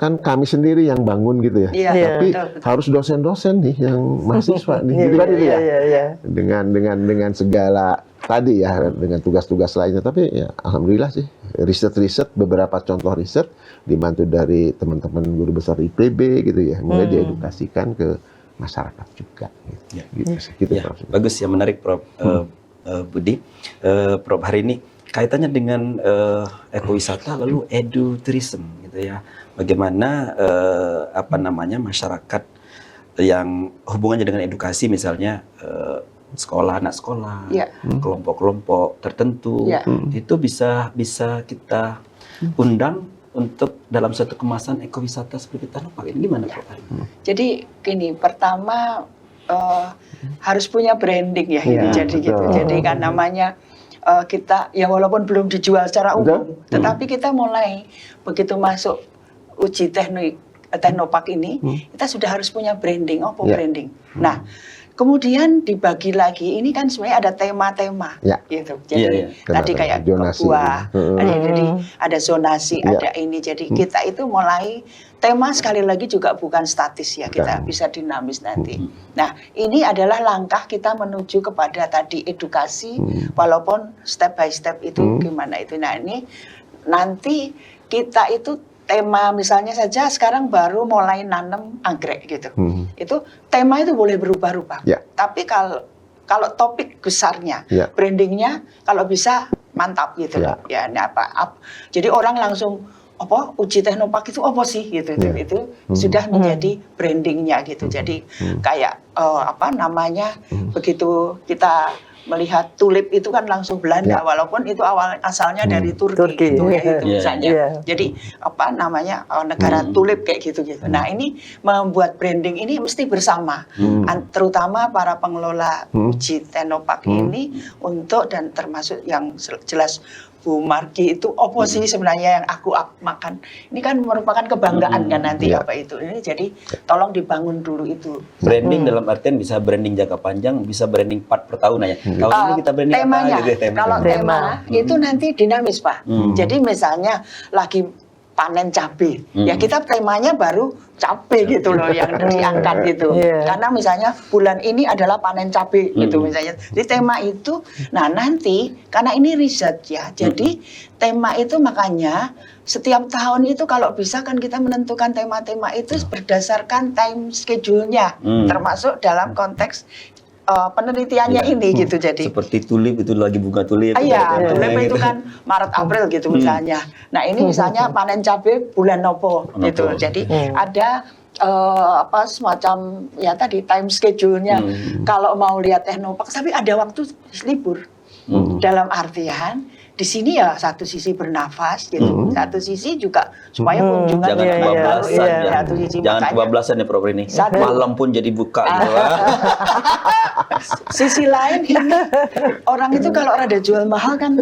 kan kami sendiri yang bangun gitu ya. Iya, Tapi betul. harus dosen-dosen nih yang mahasiswa nih, gitu kan itu ya. Iya. Dengan segala tadi ya, dengan tugas-tugas lainnya. Tapi ya alhamdulillah sih, riset beberapa contoh riset dibantu dari teman-teman guru besar IPB gitu ya, mulai diedukasikan ke masyarakat juga. Gitu. Ya. Gitu, Ya, Prof. bagus ya, menarik Prof. Budi. Prof, hari ini kaitannya dengan ekowisata lalu edutourism gitu ya. Bagaimana masyarakat yang hubungannya dengan edukasi, misalnya sekolah, anak sekolah, Ya. kelompok-kelompok tertentu, Ya. itu bisa kita undang untuk dalam satu kemasan ekowisata seperti Tanopak. Ini gimana Prof? Jadi gini, pertama harus punya branding ya, Iya, jadi gitu. betul. Jadi kan namanya kita ya walaupun belum dijual secara umum, tetapi kita mulai begitu masuk uji Teknopark ini, kita sudah harus punya branding. Iya. Branding? Nah, kemudian dibagi lagi, ini kan sebenarnya ada tema-tema, Ya. gitu. Jadi Iya. tadi kayak Zonasi. buah, jadi ada zonasi, Ya. ada ini. Jadi kita itu mulai tema sekali lagi juga bukan statis ya, kita Bukan. bisa dinamis nanti. Nah, ini adalah langkah kita menuju kepada tadi edukasi, walaupun step by step itu gimana itu. Nah, ini nanti kita itu tema misalnya saja sekarang baru mulai nanam anggrek gitu. Itu tema itu boleh berubah-ubah. Ya. Tapi kalau topik besarnya, Ya. brandingnya kalau bisa mantap gitu Ya. loh. Ya, ini jadi orang langsung uji Teknopark itu apa sih gitu. Ya. Itu sudah menjadi brandingnya gitu. Jadi kayak begitu kita melihat tulip itu kan langsung Belanda, Ya. walaupun itu asalnya dari Turki Turki. gitu kayak gitu Iya. misalnya. Iya. Jadi negara tulip kayak gitu. Nah, ini membuat branding ini mesti bersama, terutama para pengelola uji Teknopark ini untuk, dan termasuk yang jelas Bu Margi itu sih sebenarnya yang aku makan. Ini kan merupakan kebanggaan kan nanti Ya. apa itu. Ini jadi tolong dibangun dulu itu. Branding dalam artian bisa branding jangka panjang, bisa branding part per tahun aja. Tahun ini kita branding temanya, apa gitu ya, kalau tema itu nanti dinamis Pak. Hmm. Jadi misalnya lagi panen cabai, ya kita temanya baru cabai gitu loh yang diangkat gitu. Iya. Karena misalnya bulan ini adalah panen cabai gitu misalnya. Jadi tema itu, nah nanti karena ini riset ya, jadi tema itu makanya setiap tahun itu kalau bisa kan kita menentukan tema-tema itu berdasarkan time schedule-nya, termasuk dalam konteks penelitiannya Iya. ini gitu. Jadi Seperti tulip itu lagi bunga tulip. iya, tulip gitu. itu kan Maret April gitu misalnya. Nah, ini misalnya panen cabai bulan nopo gitu. Jadi ada semacam ya tadi time schedule-nya. Kalau mau lihat Teknopark, tapi ada waktu libur. Dalam artian di sini ya satu sisi bernafas gitu, satu sisi juga supaya kunjungan Jangan Iya, kebablasan iya, ya. satu sisi Jangan makanya. kebablasan ya Prof ini. Satu. Malam pun jadi buka gitu. Sisi lain ini orang itu kalau ada jual mahal kan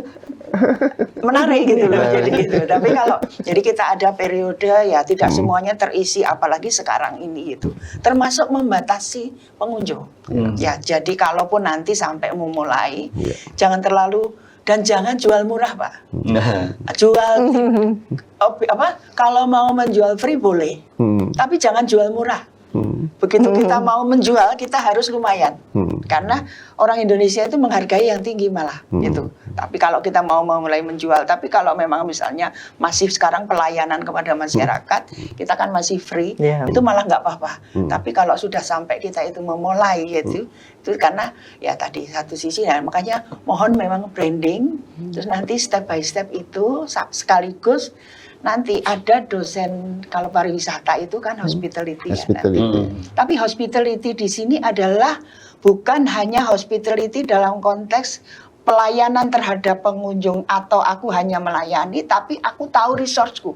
menarik gitu loh, jadi gitu. Tapi kalau jadi kita ada periode ya tidak semuanya terisi, apalagi sekarang ini gitu. Termasuk membatasi pengunjung. Ya, jadi kalaupun nanti sampai memulai, jangan terlalu, dan jangan jual murah Pak. Nah, Jual kalau mau menjual free boleh, tapi jangan jual murah. Begitu kita mau menjual, kita harus lumayan. Karena orang Indonesia itu menghargai yang tinggi malah gitu. Tapi kalau kita mau mulai menjual, tapi kalau memang misalnya masih sekarang pelayanan kepada masyarakat, kita kan masih free, Yeah. itu malah nggak apa-apa. Tapi kalau sudah sampai kita itu memulai itu karena ya tadi satu sisi, ya makanya mohon memang branding, terus nanti step by step itu sekaligus. Nanti ada dosen, kalau pariwisata itu kan hospitality. Ya, Hospitality. tapi hospitality di sini adalah bukan hanya hospitality dalam konteks pelayanan terhadap pengunjung atau aku hanya melayani, tapi aku tahu resourceku.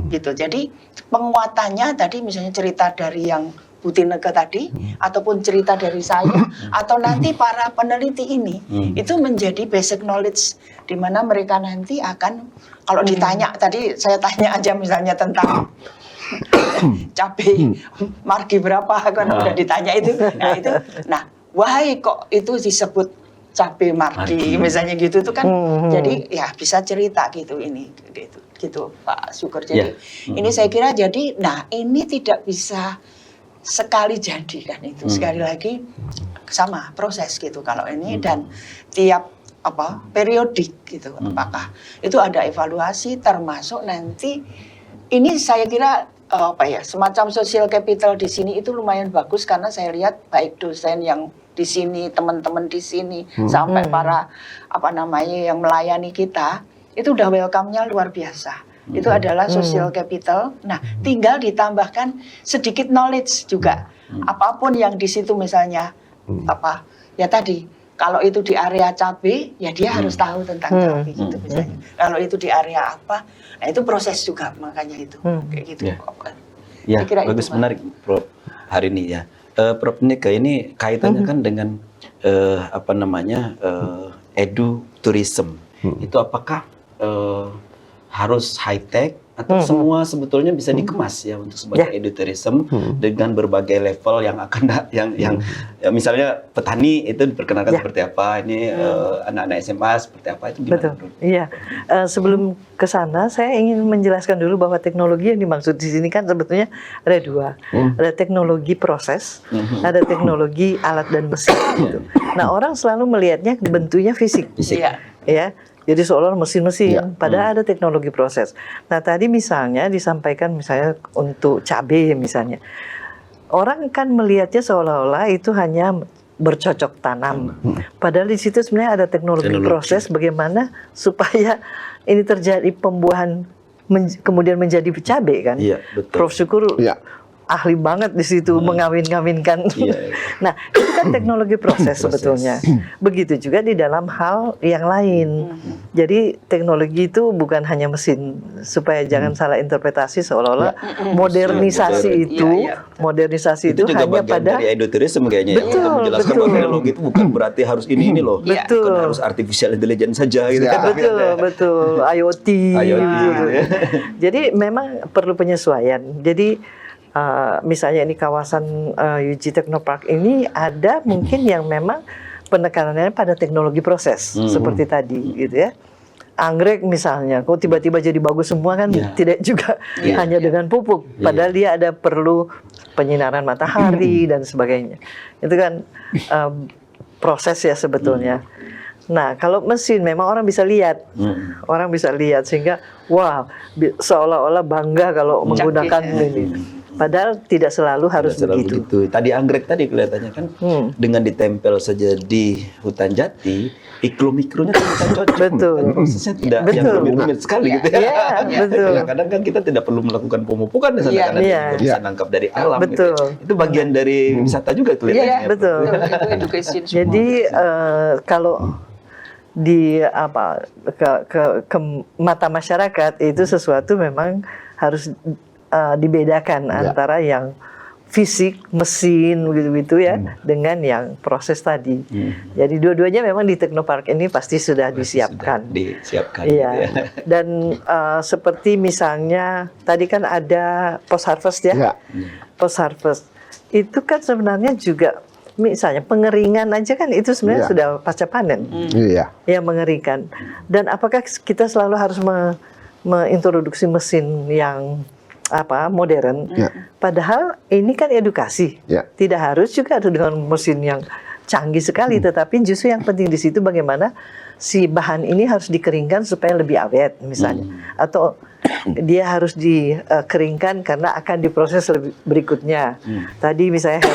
Gitu. Jadi penguatannya tadi misalnya cerita dari yang Bu Tineke tadi, ataupun cerita dari saya, atau nanti para peneliti ini, itu menjadi basic knowledge, di mana mereka nanti akan, kalau ditanya, tadi saya tanya aja misalnya tentang cabai margi berapa, kan udah ditanya itu, nah why kok itu disebut cabai marki Marki. misalnya gitu itu kan jadi ya bisa cerita gitu ini gitu Pak Sugeng. Jadi ini saya kira jadi nah ini tidak bisa sekali jadi kan itu sekali lagi sama proses gitu kalau ini dan tiap periodik gitu apakah itu ada evaluasi termasuk nanti ini saya kira semacam social capital di sini itu lumayan bagus karena saya lihat baik dosen yang di sini, teman-teman di sini, sampai para yang melayani kita, itu udah welcome-nya luar biasa. Itu adalah social capital. Nah, tinggal ditambahkan sedikit knowledge juga. Apapun yang di situ misalnya ya tadi, kalau itu di area cabai, ya dia harus tahu tentang cabai gitu misalnya. Kalau itu di area apa, nah itu proses juga makanya itu kayak gitu. Ya, bagus menarik Prof hari ini ya. Prof Nika ini kaitannya kan dengan edu tourism. Itu apakah harus high tech atau semua sebetulnya bisa dikemas ya untuk sebagai edu tourism dengan berbagai level yang akan ya, misalnya petani itu diperkenalkan seperti apa, ini anak-anak SMA seperti apa, itu gimana? Betul. Iya. Sebelum ke sana saya ingin menjelaskan dulu bahwa teknologi yang dimaksud di sini kan sebetulnya ada dua. Ada teknologi proses, ada teknologi alat dan mesin gitu. Nah, orang selalu melihatnya bentuknya fisik. Ya. Jadi seolah mesin-mesin, padahal ada teknologi proses. Nah, tadi misalnya disampaikan misalnya untuk cabai misalnya. Orang kan melihatnya seolah-olah itu hanya bercocok tanam. Padahal di situ sebenarnya ada teknologi proses bagaimana supaya ini terjadi pembuahan kemudian menjadi cabai kan. Iya, betul. Prof Syukur ahli banget di situ mengawin-ngawinkan. Nah, itu kan teknologi proses sebetulnya. Begitu juga di dalam hal yang lain. Jadi teknologi itu bukan hanya mesin, supaya jangan salah interpretasi seolah-olah modernisasi modernisasi itu juga hanya bagian pada dari edutourism kayaknya ya, untuk menjelaskan bahwa teknologi itu bukan berarti harus ini loh, bukan harus artificial intelligence saja gitu kan. Betul, IoT. Gitu. Jadi memang perlu penyesuaian. Jadi misalnya ini kawasan UG Technopark ini ada mungkin yang memang penekanannya pada teknologi proses seperti tadi gitu ya. Anggrek misalnya, kok tiba-tiba jadi bagus semua kan tidak juga hanya dengan pupuk. Padahal dia ada perlu penyinaran matahari dan sebagainya. Itu kan proses ya sebetulnya. Nah, kalau mesin memang orang bisa lihat, sehingga seolah-olah bangga kalau menggunakan ini. Padahal tidak selalu harus begitu. Tadi anggrek tadi kelihatannya kan dengan ditempel saja di hutan jati, mikronya kita cocok. Betul. Prosesnya tidak yang rumit sekali gitu ya. Betul. Kadang kan kita tidak perlu melakukan pemupukan di sana karena kita bisa nangkap dari alam. Betul. Gitu. Itu bagian dari wisata juga kelihatannya. Betul. Jadi kalau di ke mata masyarakat itu sesuatu memang harus dibedakan antara yang fisik, mesin gitu ya dengan yang proses tadi. Jadi dua-duanya memang di Technopark ini pasti sudah disiapkan. Disiapkan. Iya. Gitu ya. Dan seperti misalnya tadi kan ada post harvest ya. Post harvest itu kan sebenarnya juga misalnya pengeringan aja kan itu sebenarnya sudah pasca panen. Ya, mengeringan. Dan apakah kita selalu harus mengintroduksi mesin yang modern? Padahal ini kan edukasi. Tidak harus juga dengan mesin yang canggih sekali, tetapi justru yang penting di situ bagaimana si bahan ini harus dikeringkan supaya lebih awet misalnya, atau dia harus dikeringkan karena akan diproses lebih berikutnya. Tadi misalnya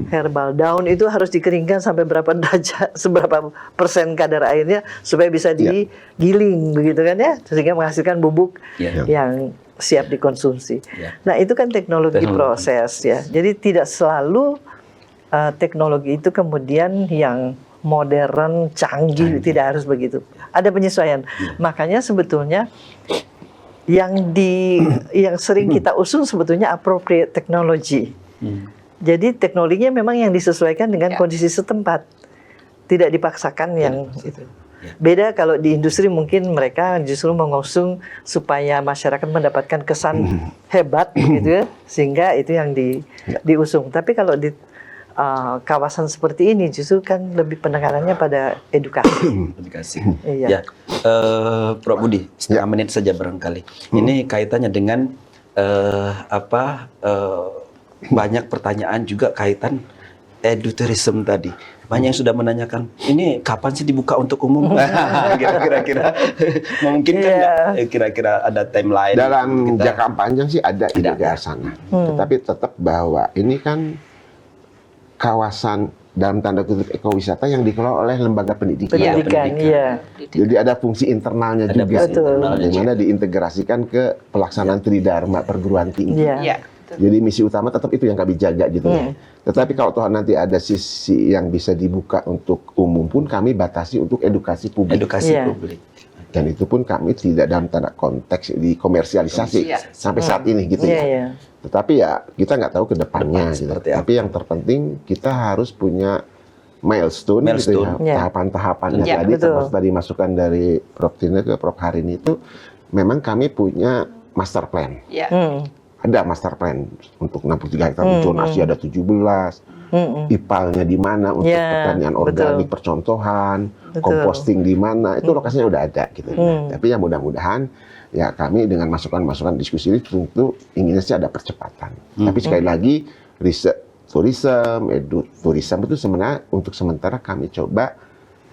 herbal daun itu harus dikeringkan sampai berapa derajat, seberapa persen kadar airnya supaya bisa digiling begitu kan ya, sehingga menghasilkan bubuk yang siap dikonsumsi. Nah, itu kan teknologi proses ya. Jadi tidak selalu teknologi itu kemudian yang modern, canggih, tidak harus begitu. Ada penyesuaian. Makanya sebetulnya yang sering kita usung sebetulnya appropriate technology. Jadi teknologinya memang yang disesuaikan dengan kondisi setempat. Tidak dipaksakan yang itu. Beda kalau di industri mungkin mereka justru mengusung supaya masyarakat mendapatkan kesan hebat gitu ya, sehingga itu yang diusung. Tapi kalau di kawasan seperti ini justru kan lebih penekanannya pada edukasi. Edukasi. Iya. Ya, Prof Budi, setengah menit saja barangkali. Ini kaitannya dengan banyak pertanyaan juga kaitan edutourism tadi. Banyak yang sudah menanyakan, ini kapan sih dibuka untuk umum? Kira-kira memungkinkan nggak? Kira-kira ada timeline? Dalam jangka panjang sih ada ide ke arah sana. Tetapi tetap bahwa ini kan kawasan dalam tanda kutip ekowisata yang dikelola oleh lembaga pendidikan. Pendidikan, iya. Jadi ada fungsi internalnya Ada juga, fungsi internalnya di mana diintegrasikan ke pelaksanaan Tridharma perguruan tinggi. Iya. Ya. Jadi misi utama tetap itu yang kami jaga gitu ya. Tetapi kalau toh nanti ada sisi yang bisa dibuka untuk umum pun kami batasi untuk edukasi publik. Edukasi Iya. publik. Dan itu pun kami tidak dalam tanda konteks dikomersialisasi sampai saat ini gitu Iya, ya. iya. Tetapi ya kita nggak tahu ke depannya gitu. seperti apa. Tapi yang terpenting kita harus punya milestone gitu ya. Iya. Tahapan-tahapannya Iya, tadi betul. termasuk tadi masukan dari Prof Tina ke Prof Harini itu memang kami punya master plan. Ya. Ada master plan untuk 63 hektar zonasi ada 17. IPAL-nya di mana untuk Ya, pertanian betul. organik percontohan, Betul. composting di mana, itu lokasinya udah ada gitu. Tapi ya mudah-mudahan ya kami dengan masukan-masukan diskusi ini tentu inginnya sih ada percepatan. Tapi sekali lagi riset tourism, edutourism itu sebenarnya untuk sementara kami coba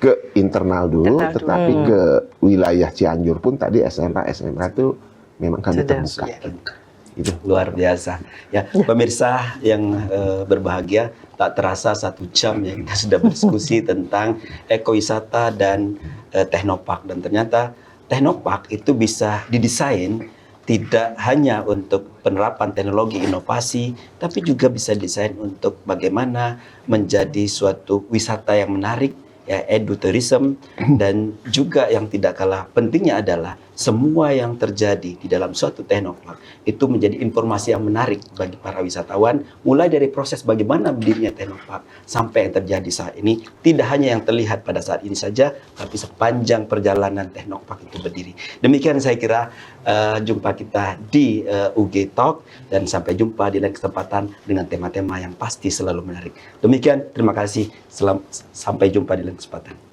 ke internal dulu, Internal dulu. tetapi ke wilayah Cianjur pun tadi SMK itu memang kami Sudah. terbuka. Itu. Luar biasa. Ya, pemirsa yang berbahagia, tak terasa 1 jam ya kita sudah berdiskusi tentang ekowisata dan teknopark. Dan ternyata teknopark itu bisa didesain tidak hanya untuk penerapan teknologi inovasi, tapi juga bisa didesain untuk bagaimana menjadi suatu wisata yang menarik, ya edutourism, dan juga yang tidak kalah pentingnya adalah semua yang terjadi di dalam suatu teknopark itu menjadi informasi yang menarik bagi para wisatawan, mulai dari proses bagaimana berdirinya teknopark sampai yang terjadi saat ini, tidak hanya yang terlihat pada saat ini saja, tapi sepanjang perjalanan teknopark itu berdiri. Demikian saya kira jumpa kita di UG Talk, dan sampai jumpa di lain kesempatan dengan tema-tema yang pasti selalu menarik. Demikian, terima kasih. Sampai jumpa di lain kesempatan.